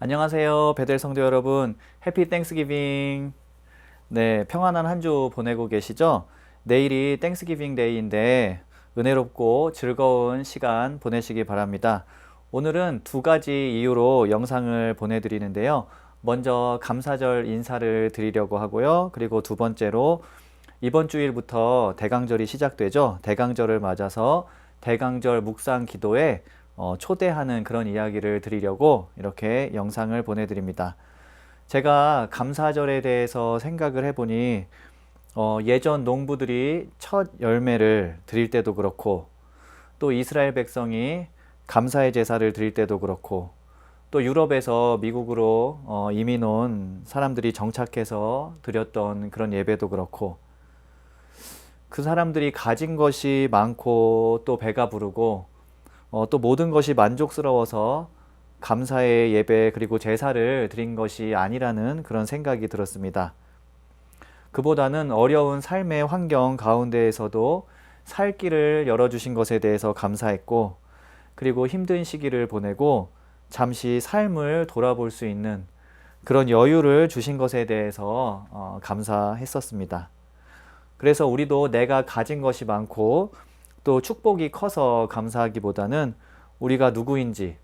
안녕하세요. 베델 성도 여러분. 해피 땡스기빙. 네, 평안한 한 주 보내고 계시죠? 내일이 땡스기빙 데이인데 은혜롭고 즐거운 시간 보내시기 바랍니다. 오늘은 두 가지 이유로 영상을 보내드리는데요. 먼저 감사절 인사를 드리려고 하고요. 그리고 두 번째로 이번 주일부터 대강절이 시작되죠. 대강절을 맞아서 대강절 묵상 기도에 초대하는 그런 이야기를 드리려고 이렇게 영상을 보내드립니다. 제가 감사절에 대해서 생각을 해보니 예전 농부들이 첫 열매를 드릴 때도 그렇고 또 이스라엘 백성이 감사의 제사를 드릴 때도 그렇고 또 유럽에서 미국으로 이민 온 사람들이 정착해서 드렸던 그런 예배도 그렇고 그 사람들이 가진 것이 많고 또 배가 부르고 또 모든 것이 만족스러워서 감사의 예배 그리고 제사를 드린 것이 아니라는 그런 생각이 들었습니다. 그보다는 어려운 삶의 환경 가운데에서도 살 길을 열어주신 것에 대해서 감사했고, 그리고 힘든 시기를 보내고 잠시 삶을 돌아볼 수 있는 그런 여유를 주신 것에 대해서 감사했었습니다. 그래서 우리도 내가 가진 것이 많고 또 축복이 커서 감사하기보다는 우리가 누구인지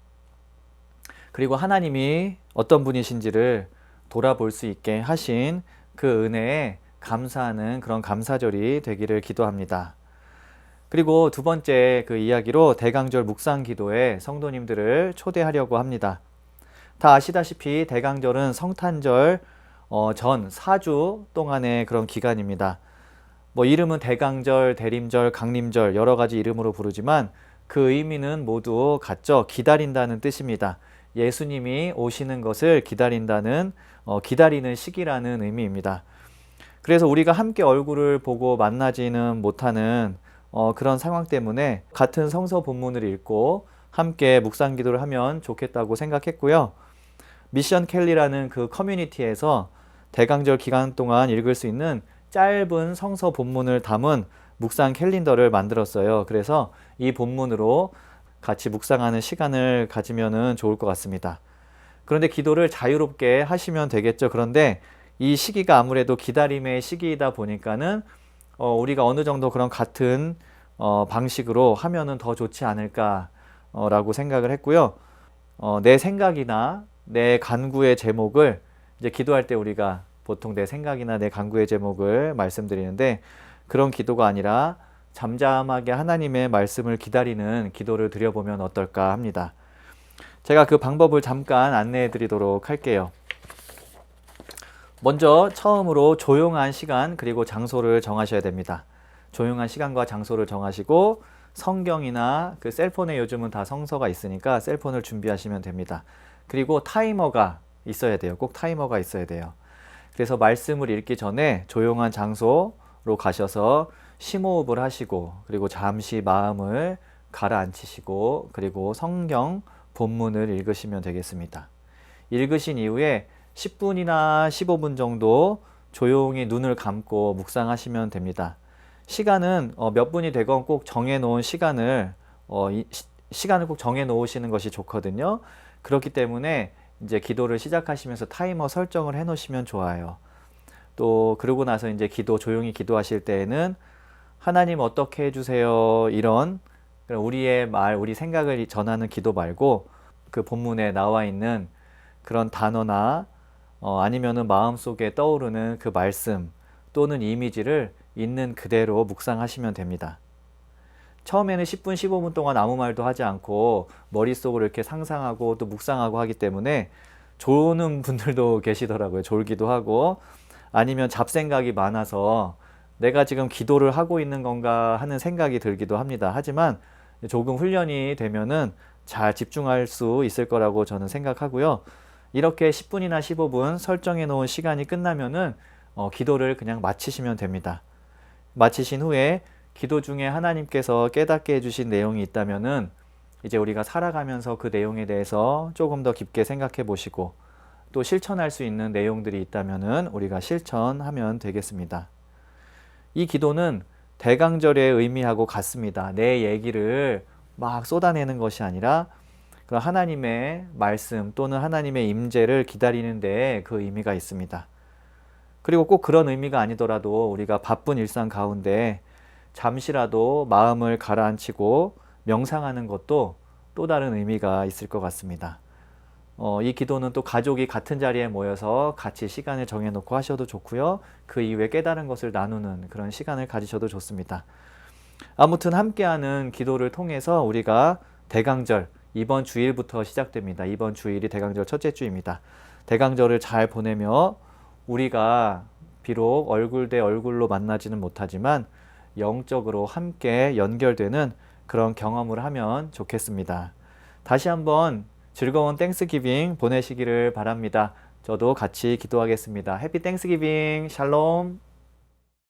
그리고 하나님이 어떤 분이신지를 돌아볼 수 있게 하신 그 은혜에 감사하는 그런 감사절이 되기를 기도합니다. 그리고 두 번째 그 이야기로 대강절 묵상 기도에 성도님들을 초대하려고 합니다. 다 아시다시피 대강절은 성탄절 전 4주 동안의 그런 기간입니다. 이름은 대강절, 대림절, 강림절 여러 가지 이름으로 부르지만 그 의미는 모두 같죠. 기다린다는 뜻입니다. 예수님이 오시는 것을 기다린다는 기다리는 시기라는 의미입니다. 그래서 우리가 함께 얼굴을 보고 만나지는 못하는 그런 상황 때문에 같은 성서 본문을 읽고 함께 묵상 기도를 하면 좋겠다고 생각했고요. 미션 켈리라는 그 커뮤니티에서 대강절 기간 동안 읽을 수 있는 짧은 성서 본문을 담은 묵상 캘린더를 만들었어요. 그래서 이 본문으로 같이 묵상하는 시간을 가지면 좋을 것 같습니다. 그런데 기도를 자유롭게 하시면 되겠죠. 그런데 이 시기가 아무래도 기다림의 시기이다 보니까는 우리가 어느 정도 그런 같은 방식으로 하면은 더 좋지 않을까라고 생각을 했고요. 내 생각이나 내 간구의 제목을 이제 기도할 때 우리가 보통 내 생각이나 내 간구의 제목을 말씀드리는데 그런 기도가 아니라 잠잠하게 하나님의 말씀을 기다리는 기도를 드려보면 어떨까 합니다. 제가 그 방법을 잠깐 안내해 드리도록 할게요. 먼저 처음으로 조용한 시간 그리고 장소를 정하셔야 됩니다. 조용한 시간과 장소를 정하시고 성경이나 그 셀폰에 요즘은 다 성서가 있으니까 셀폰을 준비하시면 됩니다. 그리고 타이머가 있어야 돼요. 꼭 타이머가 있어야 돼요. 그래서 말씀을 읽기 전에 조용한 장소로 가셔서 심호흡을 하시고 그리고 잠시 마음을 가라앉히시고 그리고 성경 본문을 읽으시면 되겠습니다. 읽으신 이후에 10분이나 15분 정도 조용히 눈을 감고 묵상하시면 됩니다. 시간은 몇 분이 되건 꼭 정해놓은 시간을 꼭 정해놓으시는 것이 좋거든요. 그렇기 때문에 이제 기도를 시작하시면서 타이머 설정을 해 놓으시면 좋아요. 또 그러고 나서 이제 조용히 기도하실 때에는 하나님 어떻게 해주세요 이런 우리의 말, 우리 생각을 전하는 기도 말고 그 본문에 나와 있는 그런 단어나 아니면은 마음속에 떠오르는 그 말씀 또는 이미지를 있는 그대로 묵상하시면 됩니다. 처음에는 10분, 15분 동안 아무 말도 하지 않고 머릿속으로 이렇게 상상하고 또 묵상하고 하기 때문에 조는 분들도 계시더라고요. 졸기도 하고 아니면 잡생각이 많아서 내가 지금 기도를 하고 있는 건가 하는 생각이 들기도 합니다. 하지만 조금 훈련이 되면은 잘 집중할 수 있을 거라고 저는 생각하고요. 이렇게 10분이나 15분 설정해 놓은 시간이 끝나면은 기도를 그냥 마치시면 됩니다. 마치신 후에 기도 중에 하나님께서 깨닫게 해주신 내용이 있다면은 이제 우리가 살아가면서 그 내용에 대해서 조금 더 깊게 생각해 보시고 또 실천할 수 있는 내용들이 있다면은 우리가 실천하면 되겠습니다. 이 기도는 대강절의 의미하고 같습니다. 내 얘기를 막 쏟아내는 것이 아니라 그런 하나님의 말씀 또는 하나님의 임재를 기다리는 데에 그 의미가 있습니다. 그리고 꼭 그런 의미가 아니더라도 우리가 바쁜 일상 가운데 잠시라도 마음을 가라앉히고 명상하는 것도 또 다른 의미가 있을 것 같습니다. 이 기도는 또 가족이 같은 자리에 모여서 같이 시간을 정해놓고 하셔도 좋고요. 그 이후에 깨달은 것을 나누는 그런 시간을 가지셔도 좋습니다. 아무튼 함께하는 기도를 통해서 우리가 대강절, 이번 주일부터 시작됩니다. 이번 주일이 대강절 첫째 주입니다. 대강절을 잘 보내며 우리가 비록 얼굴 대 얼굴로 만나지는 못하지만 영적으로 함께 연결되는 그런 경험을 하면 좋겠습니다. 다시 한번 즐거운 땡스기빙 보내시기를 바랍니다. 저도 같이 기도하겠습니다. 해피 땡스기빙, 샬롬.